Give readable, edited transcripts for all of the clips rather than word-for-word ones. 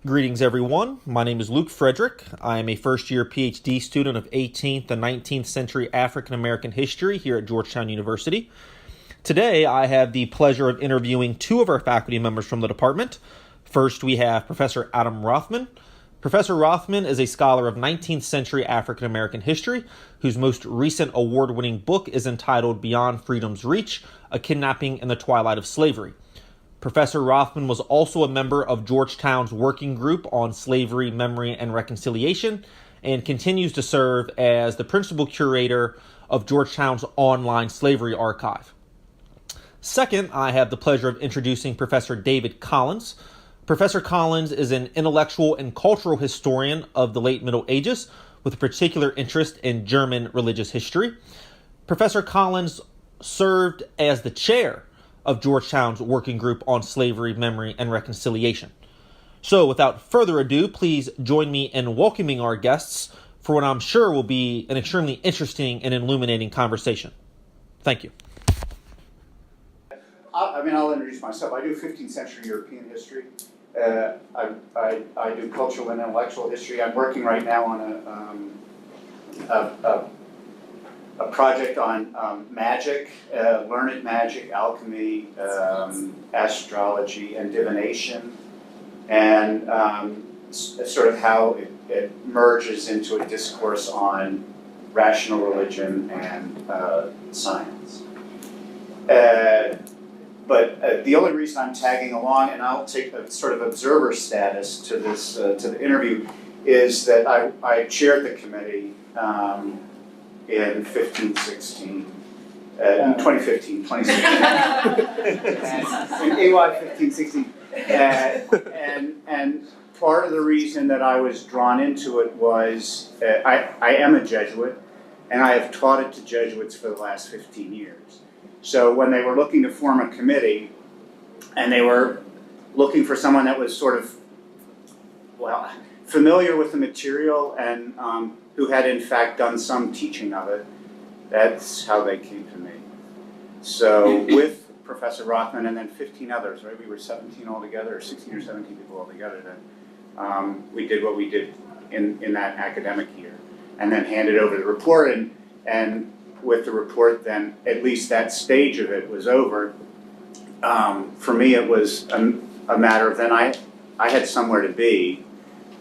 Greetings, everyone. My name is Luke Frederick. I am a first-year PhD student of 18th and 19th century African American history here at Georgetown University. Today, I have the pleasure of interviewing two of our faculty members from the department. First, we have Professor Adam Rothman. Professor Rothman is a scholar of 19th century African American history, whose most recent award-winning book is entitled Beyond Freedom's Reach: A Kidnapping in the Twilight of Slavery. Professor Rothman was also a member of Georgetown's Working Group on Slavery, Memory, and Reconciliation, and continues to serve as the principal curator of Georgetown's online slavery archive. Second, I have the pleasure of introducing Professor David Collins. Professor Collins is an intellectual and cultural historian of the late Middle Ages, with a particular interest in German religious history. Professor Collins served as the chair of Georgetown's Working Group on Slavery, Memory, and Reconciliation. So, without further ado, please join me in welcoming our guests for what I'm sure will be an extremely interesting and illuminating conversation. Thank you. I'll introduce myself. I do 15th century European history. I do cultural and intellectual history. I'm working right now on a project on magic, learned magic, alchemy, astrology, and divination, and sort of how it merges into a discourse on rational religion and science. But the only reason I'm tagging along, and I'll take a sort of observer status to this to the interview, is that I chaired the committee in 2015, 2016. In AY 1516. And part of the reason that I was drawn into it was I am a Jesuit, and I have taught it to Jesuits for the last 15 years. So when they were looking to form a committee, and they were looking for someone that was sort of, familiar with the material and who had in fact done some teaching of it, that's how they came to me. So with Professor Rothman and then 15 others, right? We were 17 altogether, or 16 or 17 people altogether. Then we did what we did in that academic year, and then handed over the report. And with the report, then at least that stage of it was over. For me, it was a matter of then I had somewhere to be.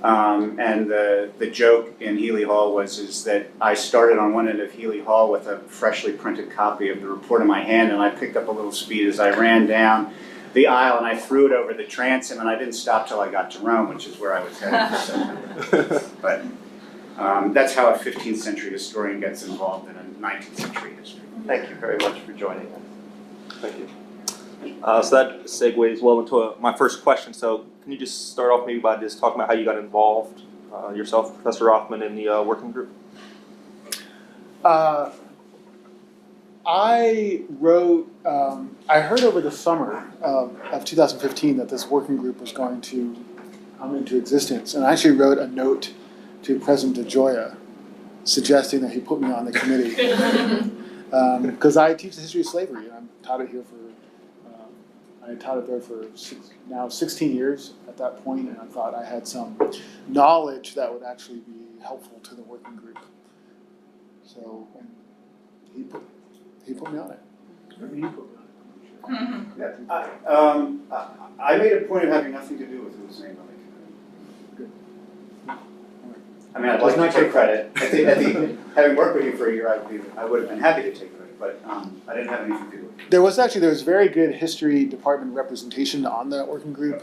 And the joke in Healy Hall is that I started on one end of Healy Hall with a freshly printed copy of the report in my hand, and I picked up a little speed as I ran down the aisle, and I threw it over the transom, and I didn't stop till I got to Rome, which is where I was headed. But that's how a 15th century historian gets involved in a 19th century history. Thank you very much for joining us. Thank you. So that segues well into my first question. So can you just start off maybe by just talking about how you got involved yourself, Professor Rothman, in the working group? I wrote, I heard over the summer of 2015 that this working group was going to come into existence, and I actually wrote a note to President DeGioia suggesting that he put me on the committee because I teach the history of slavery, and I've taught it here for I taught it there for 16 years at that point, and I thought I had some knowledge that would actually be helpful to the working group. So he put me on it. He put me on it. I made a point of having nothing to do with who was named on the committee. Good. I mean, I'd like to take credit. I think having worked with you for a year, I would have been happy to take credit, but I didn't have anything to do with it. There was very good history department representation on that working group,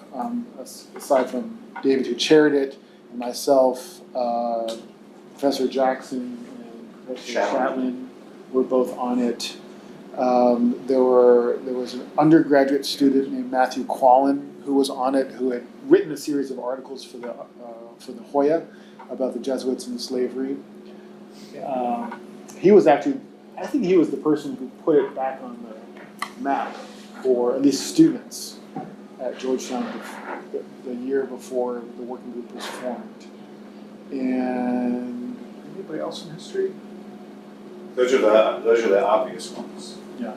aside from David, who chaired it, and myself, Professor Jackson and Professor Shatlin were both on it. There was an undergraduate student named Matthew Quallen who was on it, who had written a series of articles for the Hoya about the Jesuits and slavery. He was actually, I think he was the person who put it back on the map for at least students at Georgetown the year before the working group was formed. And anybody else in history? Those are the obvious ones. Yeah.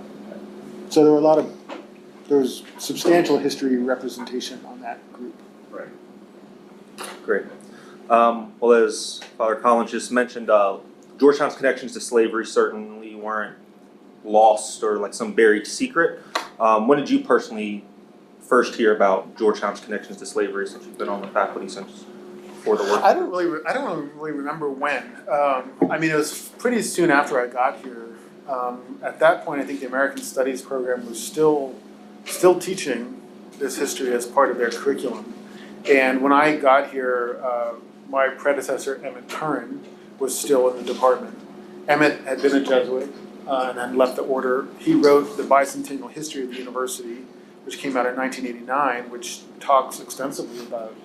So there was substantial history representation on that group. Right. Great. Well, as Father Collins just mentioned, Georgetown's connections to slavery certainly weren't lost or like some buried secret. When did you personally first hear about Georgetown's connections to slavery, since you've been on the faculty since before the work? I don't really remember when. I mean, it was pretty soon after I got here. At that point, I think the American Studies program was still teaching this history as part of their curriculum. And when I got here, my predecessor, Emmett Curran, was still in the department. Emmett had been a Jesuit and then left the order. He wrote the Bicentennial History of the University, which came out in 1989, which talks extensively about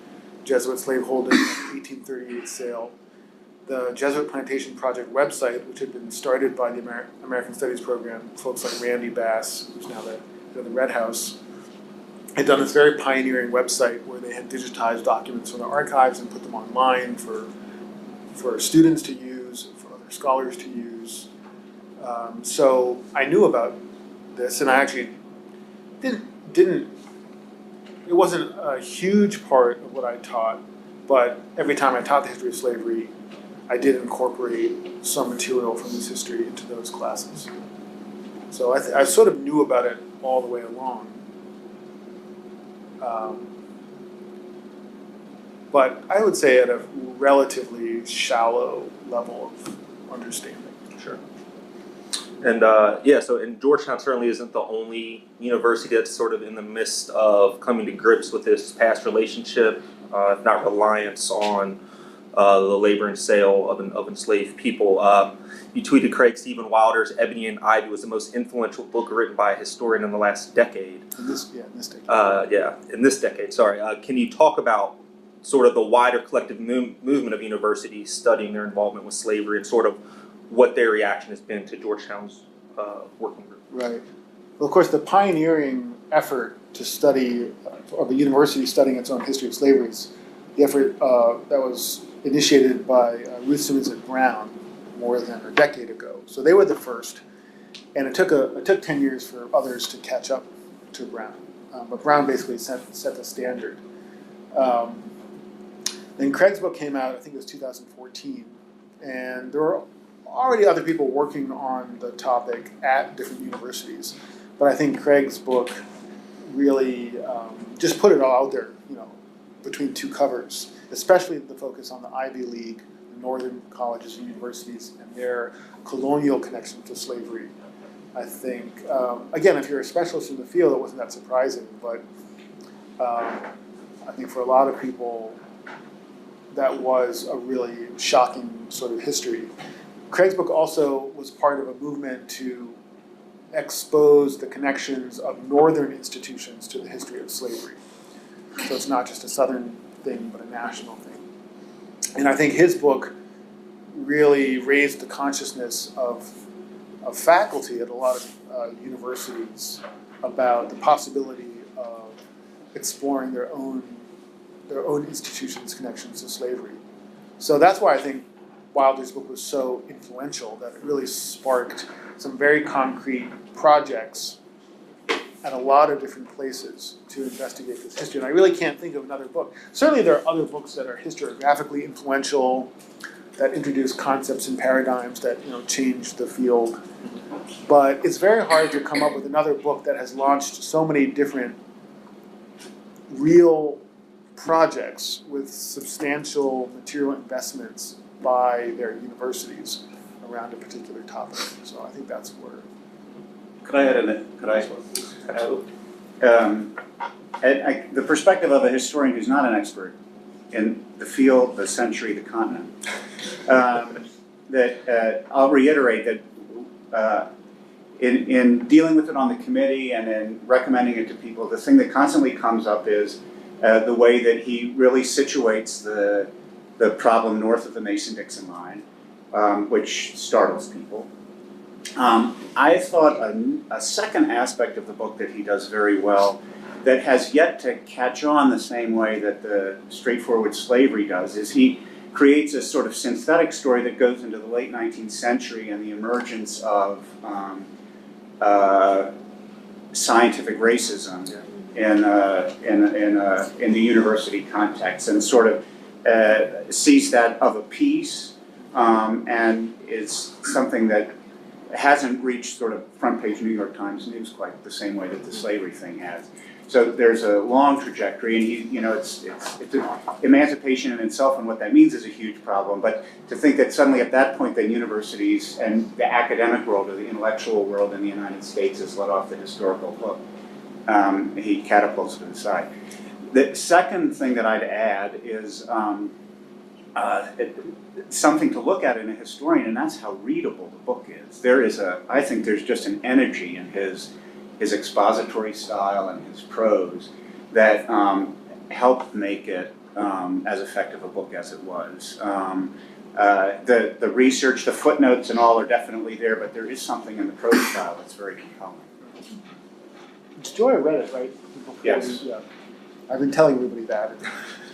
Jesuit slaveholding and 1838 sale. The Jesuit Plantation Project website, which had been started by the American Studies program, folks like Randy Bass, who's now the Red House, had done this very pioneering website where they had digitized documents from the archives and put them online for students to use, for other scholars to use. So I knew about this, and I actually didn't. It wasn't a huge part of what I taught, but every time I taught the history of slavery, I did incorporate some material from this history into those classes. So I sort of knew about it all the way along. But I would say at a relatively shallow level of understanding. Sure. And and Georgetown certainly isn't the only university that's sort of in the midst of coming to grips with this past relationship, if not reliance on the labor and sale of enslaved people. You tweeted Craig Stephen Wilder's Ebony and Ivy was the most influential book written by a historian in the last decade. In this decade. In this decade, sorry. Can you talk about sort of the wider collective movement of universities studying their involvement with slavery and sort of what their reaction has been to Georgetown's working group? Right. Well, of course, the pioneering effort to study, of a university studying its own history of slavery, is the effort that was initiated by Ruth Simmons at Brown more than a decade ago. So they were the first, and it took 10 years for others to catch up to Brown. But Brown basically set the standard. Then Craig's book came out, I think it was 2014, and there were already other people working on the topic at different universities. But I think Craig's book really just put it all out there, between two covers, especially the focus on the Ivy League, the northern colleges and universities, and their colonial connection to slavery. I think, again, if you're a specialist in the field, it wasn't that surprising, but I think for a lot of people, that was a really shocking sort of history. Craig's book also was part of a movement to expose the connections of northern institutions to the history of slavery. So it's not just a southern thing, but a national thing. And I think his book really raised the consciousness of faculty at a lot of universities about the possibility of exploring their own institutions' connections to slavery. So that's why I think Wilder's book was so influential, that it really sparked some very concrete projects at a lot of different places to investigate this history. And I really can't think of another book. Certainly there are other books that are historiographically influential, that introduce concepts and paradigms that change the field. But it's very hard to come up with another book that has launched so many different real projects with substantial material investments by their universities around a particular topic. So I think that's where. Could I add in it? Could I? The perspective of a historian who's not an expert in the field, the century, the continent. I'll reiterate that in dealing with it on the committee and in recommending it to people, the thing that constantly comes up is the way that he really situates the problem north of the Mason-Dixon line, which startles people. I thought a second aspect of the book that he does very well, that has yet to catch on the same way that the straightforward slavery does, is he creates a sort of synthetic story that goes into the late 19th century and the emergence of scientific racism in the university context, and sort of sees that of a piece, and is something that hasn't reached sort of front page New York Times news quite the same way that the slavery thing has. So there's a long trajectory, and it's emancipation in itself and what that means is a huge problem. But to think that suddenly at that point, then universities and the academic world or the intellectual world in the United States is let off the historical hook, he catapults to the side. The second thing that I'd add is something to look at in a historian, and that's how readable the book is. I think there's just an energy in his expository style and his prose that helped make it as effective a book as it was. The research, the footnotes and all are definitely there, but there is something in the prose style that's very compelling. Joy read it, right? Yes. Yeah. I've been telling everybody that.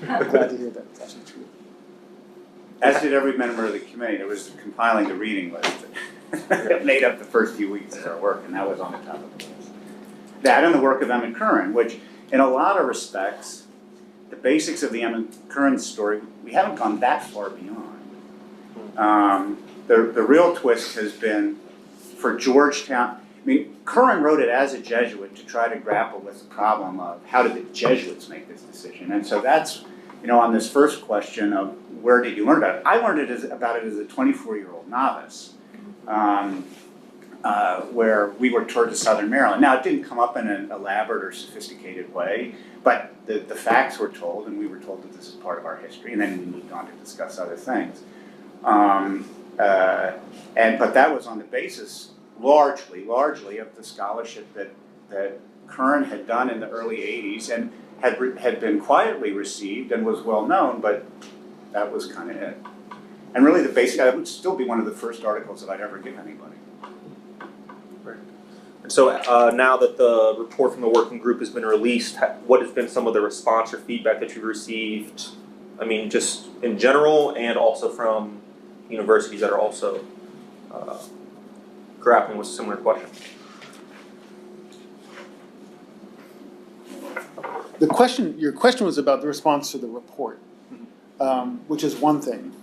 And I'm glad to hear that it's actually true. As did every member of the committee. It was compiling the reading list that made up the first few weeks of our work, and that was on the top of the list. That and the work of Emmett Curran, which in a lot of respects, the basics of the Emmett Curran story, we haven't gone that far beyond. The real twist has been for Georgetown. I mean, Curran wrote it as a Jesuit to try to grapple with the problem of how did the Jesuits make this decision. And so that's, on this first question of where did you learn about it? I learned about it as a 24-year-old novice, where we were toured to Southern Maryland. Now, it didn't come up in an elaborate or sophisticated way, but the facts were told, and we were told that this is part of our history, and then we moved on to discuss other things. But that was on the basis, largely of the scholarship that Curran had done in the early 80s and had been quietly received and was well known, but that was kind of it. And really the basic, that would still be one of the first articles that I'd ever give anybody. Right. And so now that the report from the working group has been released, what has been some of the response or feedback that you've received? I mean, just in general and also from universities that are also grappling with similar questions. Your question was about the response to the report, which is one thing,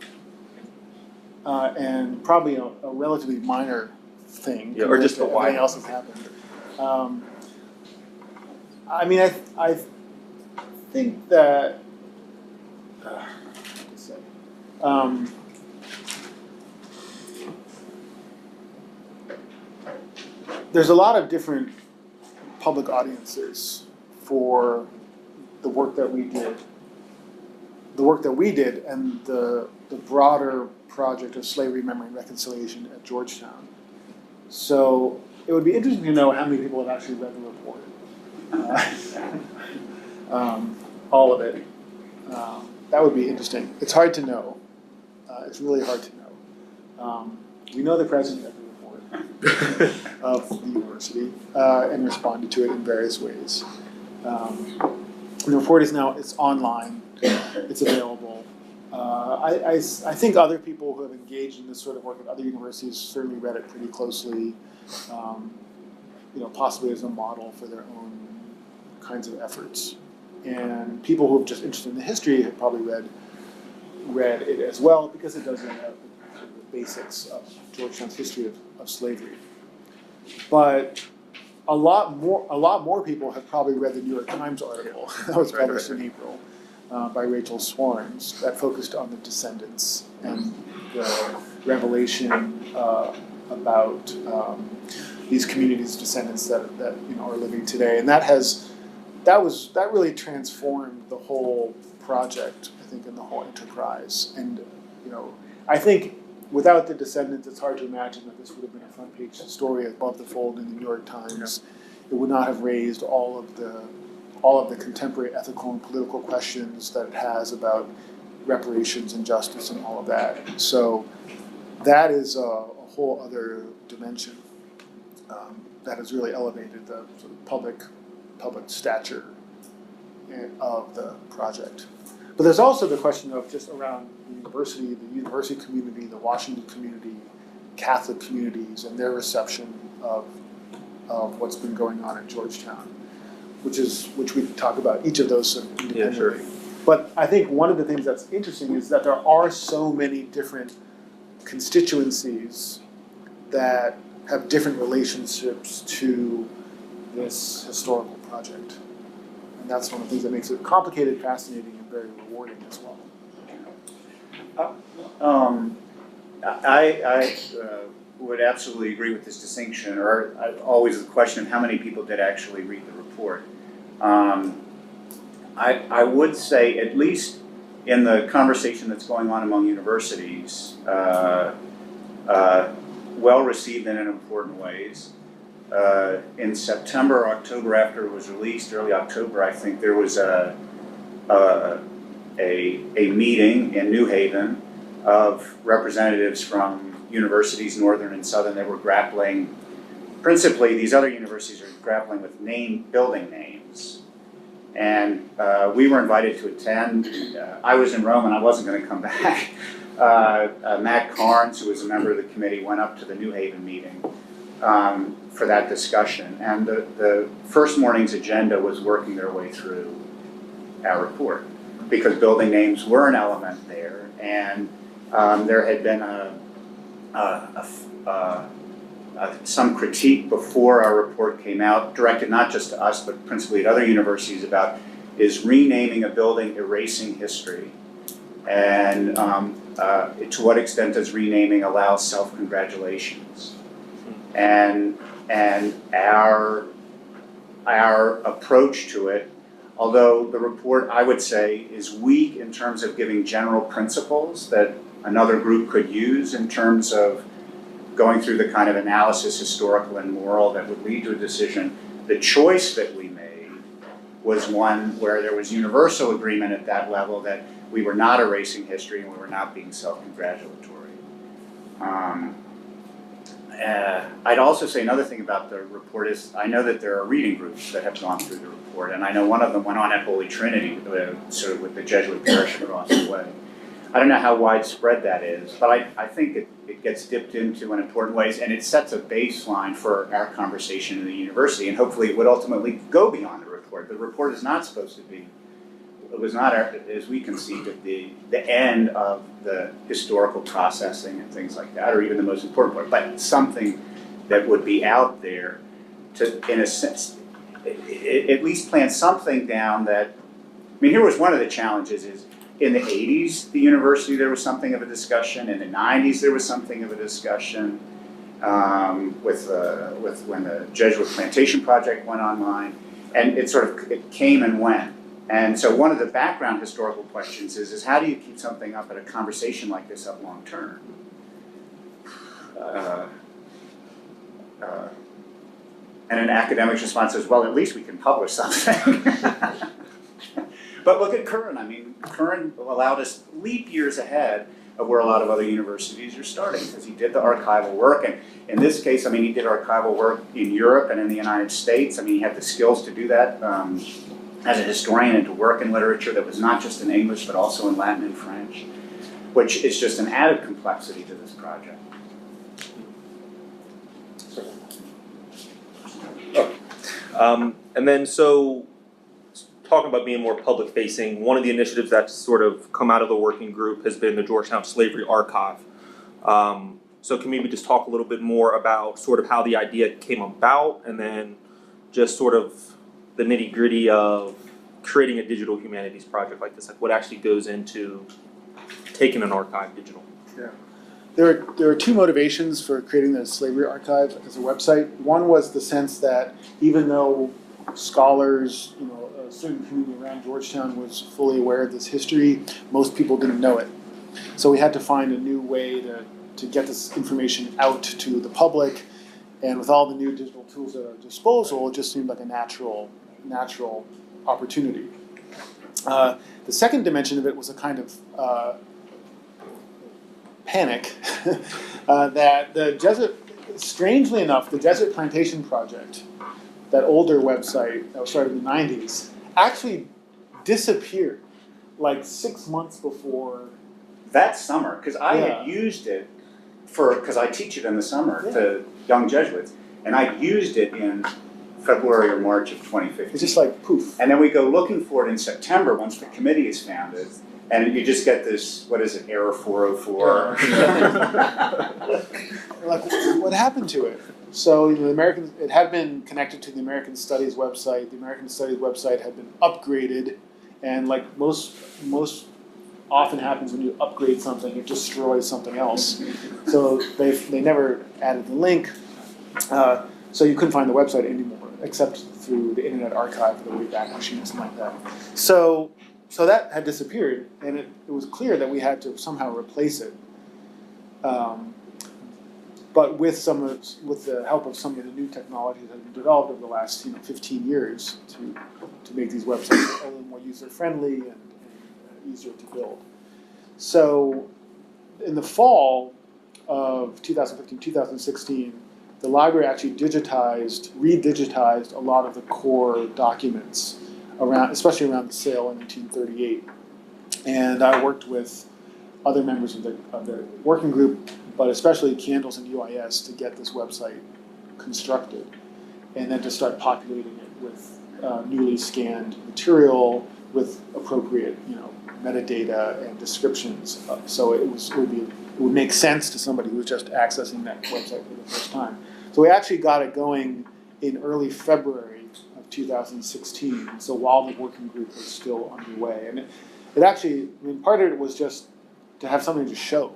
and probably a relatively minor thing. Yeah, or just the why. Everything else has happened. I mean, I think that. There's a lot of different public audiences for the work that we did, and the broader project of slavery, memory, and reconciliation at Georgetown. So it would be interesting to know how many people have actually read the report. All of it. That would be interesting. It's hard to know. It's really hard to know. We know the president read the report of the university and responded to it in various ways. The report is now, it's online, it's available. I think other people who have engaged in this sort of work at other universities certainly read it pretty closely, possibly as a model for their own kinds of efforts. And people who are just interested in the history have probably read it as well, because it does lay out the basics of Georgetown's history of slavery. But a lot more people have probably read the New York Times article that was published in April by Rachel Swarns that focused on the descendants and the revelation about these communities' descendants that are living today, and that really transformed the whole project, I think, and the whole enterprise. And I think without the descendants, it's hard to imagine that this would have been a front page story above the fold in the New York Times. It would not have raised all of the contemporary ethical and political questions that it has about reparations and justice and all of that. So that is a whole other dimension that has really elevated the sort of public stature of the project. But there's also the question of just around the university community, the Washington community, Catholic communities, and their reception of what's been going on at Georgetown, which we can talk about each of those independently. Yeah, sure. But I think one of the things that's interesting is that there are so many different constituencies that have different relationships to this historical project. And that's one of the things that makes it complicated, fascinating, and very rewarding as well. I would absolutely agree with this distinction, or always the question of how many people did actually read the report. I would say, at least in the conversation that's going on among universities, well received and in important ways. In September or October, after it was released, early October, I think there was a meeting in New Haven of representatives from universities, northern and southern, that were grappling, principally these other universities are grappling with building names. And we were invited to attend. I was in Rome and I wasn't going to come back. Matt Carnes, who was a member of the committee, went up to the New Haven meeting for that discussion. And the first morning's agenda was working their way through our report, because building names were an element there, and there had been some critique before our report came out, directed not just to us, but principally at other universities, about, is renaming a building erasing history? And to what extent does renaming allow self-congratulations? And our approach to it, although the report, I would say, is weak in terms of giving general principles that another group could use in terms of going through the kind of analysis, historical and moral, that would lead to a decision. The choice that we made was one where there was universal agreement at that level that we were not erasing history and we were not being self-congratulatory. I'd also say another thing about the report is, I know that there are reading groups that have gone through the report, and I know one of them went on at Holy Trinity, sort of with the Jesuit parish across the way. I don't know how widespread that is, but I think it gets dipped into in important ways, and it sets a baseline for our conversation in the university, and hopefully it would ultimately go beyond the report. The report is not supposed to be, it was not, as we conceived it, the end of the historical processing and things like that, or even the most important part, but something that would be out there to, in a sense, at least plant something down that, I mean, here was one of the challenges is, in the 80s, the university, there was something of a discussion. In the 90s, there was something of a discussion with when the Jesuit Plantation Project went online, and it came and went. And so one of the background historical questions is how do you keep something up at a conversation like this up long term? And an academic's response is, well, at least we can publish something. But look at Curran. I mean, Curran allowed us leap years ahead of where a lot of other universities are starting, because he did the archival work. And in this case, I mean, he did archival work in Europe and in the United States. I mean, he had the skills to do that as a historian, and to work in literature that was not just in English, but also in Latin and French, which is just an added complexity to this project. And then, so talking about being more public facing, one of the initiatives that's sort of come out of the working group has been the Georgetown Slavery Archive. So can maybe just talk a little bit more about sort of how the idea came about, and then just sort of the nitty gritty of creating a digital humanities project like this, like what actually goes into taking an archive digital. Yeah. There are two motivations for creating the Slavery Archive as a website. One was the sense that even though scholars, a certain community around Georgetown was fully aware of this history, most people didn't know it. So we had to find a new way to get this information out to the public, and with all the new digital tools at our disposal, it just seemed like a natural opportunity. The second dimension of it was a kind of panic that the Jesuit, strangely enough, the Jesuit Plantation Project, that older website that was started in the 90s, actually disappeared like 6 months before. That summer, because I had used it because I teach it in the summer to young Jesuits, and I used it February or March of 2015. It's just like poof. And then we go looking for it in September once the committee is founded, and you just get this, what is it, error 404. Like, what happened to it? So it had been connected to the American Studies website. The American Studies website had been upgraded, and like most often happens when you upgrade something, it destroys something else. So they never added the link, so you couldn't find the website anymore, except through the Internet Archive, the Wayback Machine, something like that. So that had disappeared, and it was clear that we had to somehow replace it. But with the help of some of the new technologies that have been developed over the last 15 years to make these websites a little more user friendly and easier to build. So in the fall of 2015, 2016, the library actually redigitized a lot of the core documents especially around the sale in 1938. And I worked with other members of the working group, but especially Candles and UIS, to get this website constructed, and then to start populating it with newly scanned material with appropriate, metadata and descriptions. So it would make sense to somebody who was just accessing that website for the first time. So we actually got it going in early February of 2016. So while the working group was still underway, and it actually, part of it was just to have something to show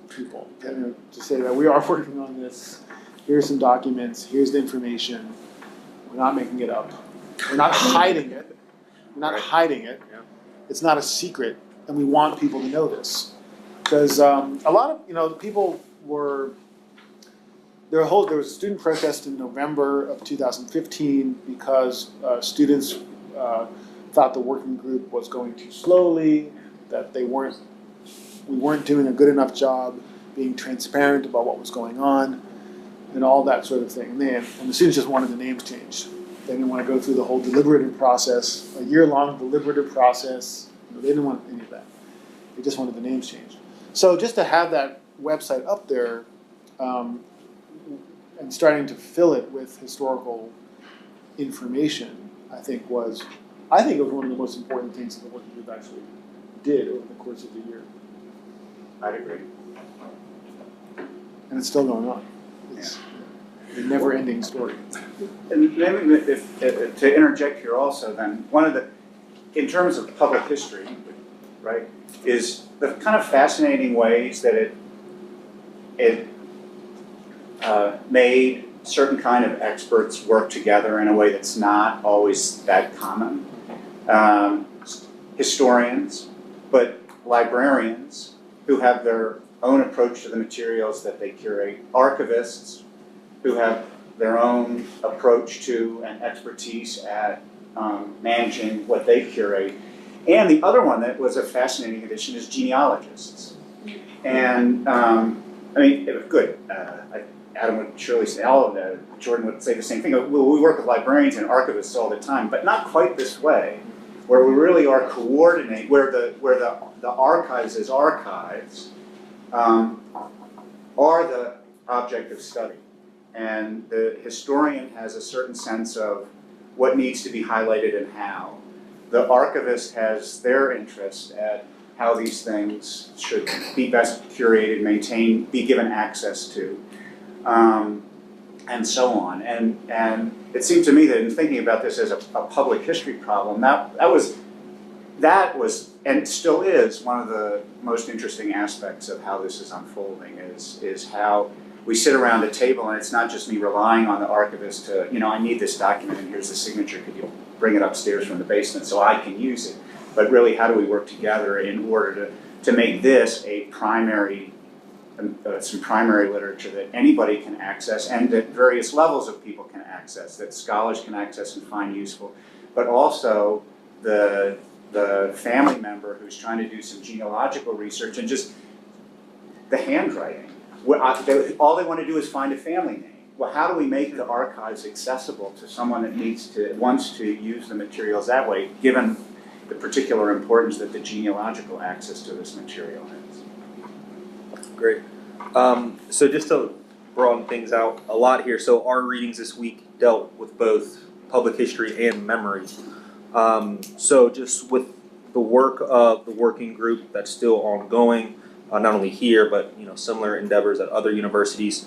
people, to say that we are working on this. Here's some documents. Here's the information. We're not making it up. We're not hiding it. We're not hiding it. It's not a secret, and we want people to know this, because a lot of people were. There was a student protest in November of 2015 because students thought the working group was going too slowly, that we weren't doing a good enough job being transparent about what was going on, and all that sort of thing. And the students just wanted the names changed. They didn't want to go through the whole deliberative process, a year-long deliberative process. They didn't want any of that. They just wanted the names changed. So just to have that website up there and starting to fill it with historical information, I think it was one of the most important things that the working group actually did over the course of the year. I'd agree. And it's still going on. It's a never-ending story. And maybe if to interject here also, then in terms of public history, right, is the kind of fascinating ways that it made certain kind of experts work together in a way that's not always that common. Historians, but librarians who have their own approach to the materials that they curate, archivists who have their own approach to and expertise at managing what they curate. And the other one that was a fascinating addition is genealogists. And good. Adam would surely say, Jordan would say the same thing. Well, we work with librarians and archivists all the time, but not quite this way, where we really are coordinating, where the archives as archives are the object of study. And the historian has a certain sense of what needs to be highlighted and how. The archivist has their interest at how these things should be best curated, maintained, be given access to, and so on. And it seemed to me that in thinking about this as a public history problem, that was and still is one of the most interesting aspects of how this is unfolding, is how we sit around a table and it's not just me relying on the archivist to, I need this document and here's the signature, could you bring it upstairs from the basement so I can use it? But really, how do we work together in order to make this a primary, some primary literature that anybody can access and that various levels of people can access, that scholars can access and find useful, but also the family member who's trying to do some genealogical research and just the handwriting. All they want to do is find a family name. Well, how do we make the archives accessible to someone that wants to use the materials that way, given the particular importance that the genealogical access to this material has? Great. So just to broaden things out a lot here. So our readings this week dealt with both public history and memory. So just with the work of the working group that's still ongoing, not only here but similar endeavors at other universities,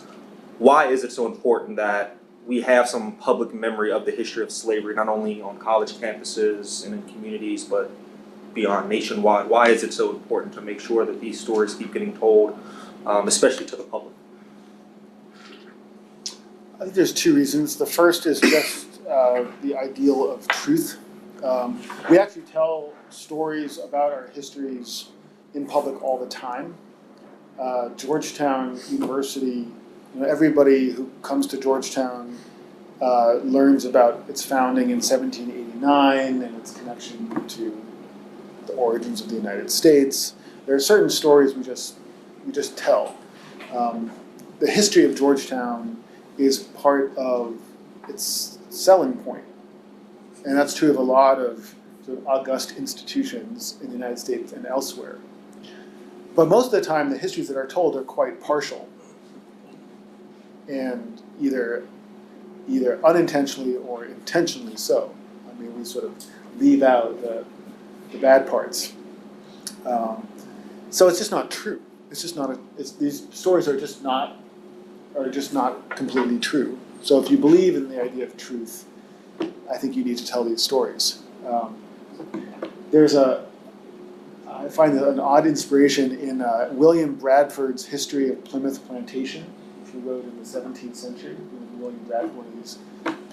why is it so important that we have some public memory of the history of slavery, not only on college campuses and in communities, but beyond nationwide? Why is it so important to make sure that these stories keep getting told, especially to the public? I think there's two reasons. The first is just the ideal of truth. We actually tell stories about our histories in public all the time. Georgetown University, everybody who comes to Georgetown learns about its founding in 1789 and its connection to the origins of the United States. There are certain stories we just tell. The history of Georgetown is part of its selling point. And that's true of a lot of sort of august institutions in the United States and elsewhere. But most of the time, the histories that are told are quite partial, and either unintentionally or intentionally so. I mean, we sort of leave out the bad parts. So it's just not true. It's just not. These stories are just not completely true. So if you believe in the idea of truth, I think you need to tell these stories. I find an odd inspiration in William Bradford's History of Plymouth Plantation, which he wrote in the 17th century. William Bradford, one of these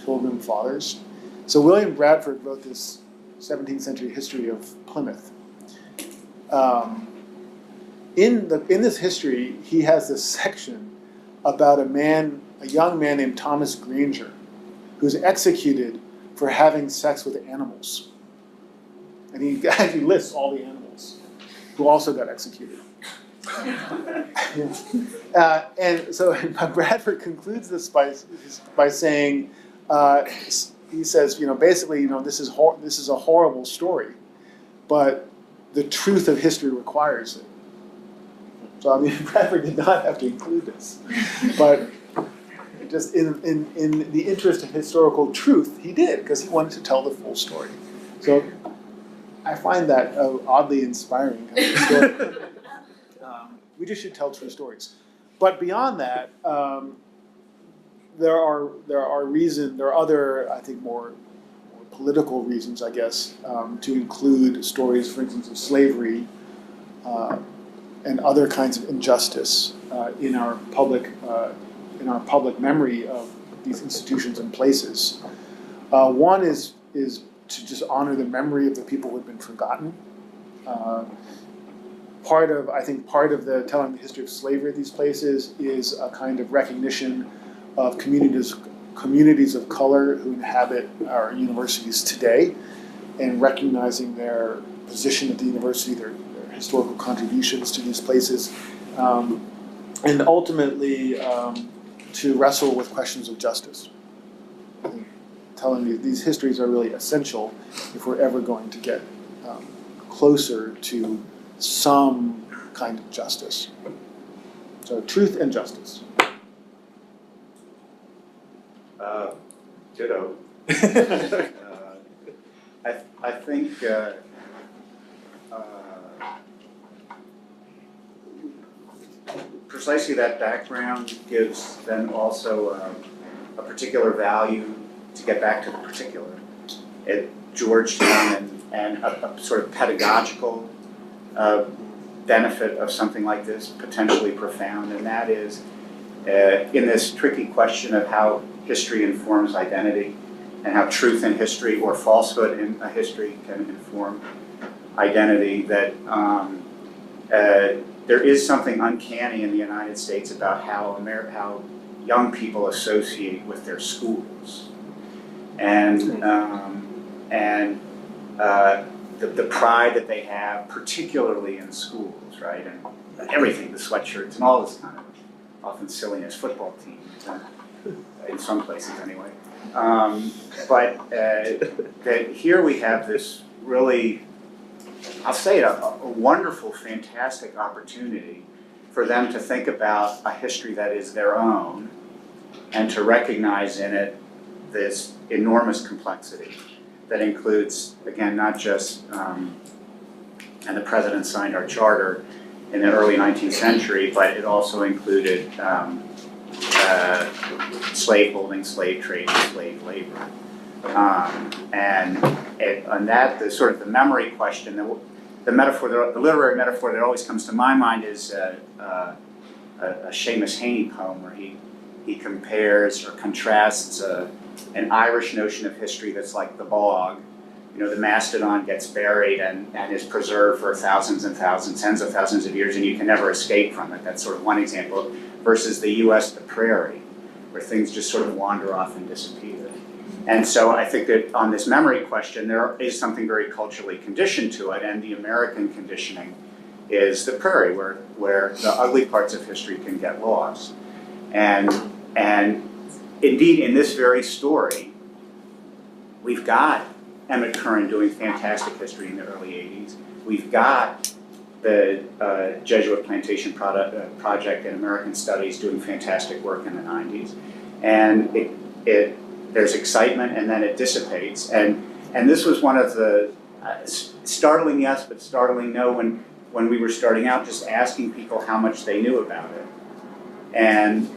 Pilgrim Fathers. So William Bradford wrote this 17th century history of Plymouth. In this history, he has this section about a young man named Thomas Granger, who's executed for having sex with animals. And he actually lists all the animals who also got executed. And so Bradford concludes this by saying, he says, basically, this is a horrible story, but the truth of history requires it. So I mean, Bradford did not have to include this, but just in the interest of historical truth, he did, because he wanted to tell the full story. So I find that oddly inspiring kind of story. We just should tell true stories. But beyond that, there are other, I think, more political reasons, I guess, to include stories, for instance, of slavery and other kinds of injustice in our public memory of these institutions and places. One is to just honor the memory of the people who have been forgotten. Part of the telling the history of slavery at these places is a kind of recognition of communities of color who inhabit our universities today, and recognizing their position at the university, their historical contributions to these places, and ultimately to wrestle with questions of justice. I think telling these histories are really essential if we're ever going to get closer to some kind of justice. So truth and justice. Ditto. I think precisely that background gives then also a particular value, to get back to the particular, at Georgetown, and a sort of pedagogical benefit of something like this, potentially profound, and that is in this tricky question of how history informs identity, and how truth in history or falsehood in a history can inform identity, that there is something uncanny in the United States about how young people associate with their schools, and the pride that they have, particularly in schools, right? And everything, the sweatshirts and all this kind of often silliness, football teams, in some places anyway. But that here we have this really, I'll say it, a wonderful, fantastic opportunity for them to think about a history that is their own and to recognize in it this enormous complexity that includes, again, not just, and the president signed our charter in the early 19th century, but it also included slaveholding, slave trade, and slave labor. And that, the sort of the memory question, the metaphor, the literary metaphor that always comes to my mind is a Seamus Heaney poem where he compares or contrasts an Irish notion of history that's like the bog. You know, the mastodon gets buried and is preserved for thousands and thousands, tens of thousands of years, and you can never escape from it. That's sort of one example. Versus the U.S., the prairie, where things just sort of wander off and disappear. And so I think that on this memory question, there is something very culturally conditioned to it, and the American conditioning is the prairie, where the ugly parts of history can get lost. And indeed, in this very story, we've got Emmett Curran doing fantastic history in the early 80s. We've got the Jesuit Plantation Project in American Studies doing fantastic work in the 90s. And there's excitement and then it dissipates. And this was one of the startling yes, but startling no when we were starting out, just asking people how much they knew about it. And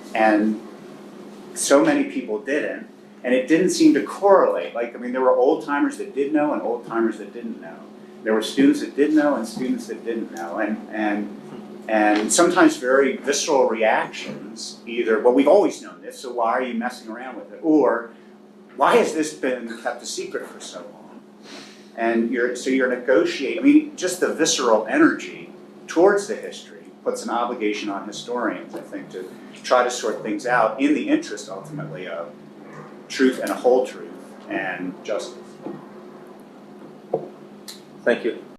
so many people didn't. And it didn't seem to correlate. Like, I mean, there were old timers that did know and old timers that didn't know. There were students that did know and students that didn't know. And sometimes very visceral reactions, either, well, we've always known this, so why are you messing around with it? Or, why has this been kept a secret for so long? And you're negotiating, I mean, just the visceral energy towards the history puts an obligation on historians, I think, to try to sort things out in the interest, ultimately, of truth and a whole truth and justice. Thank you.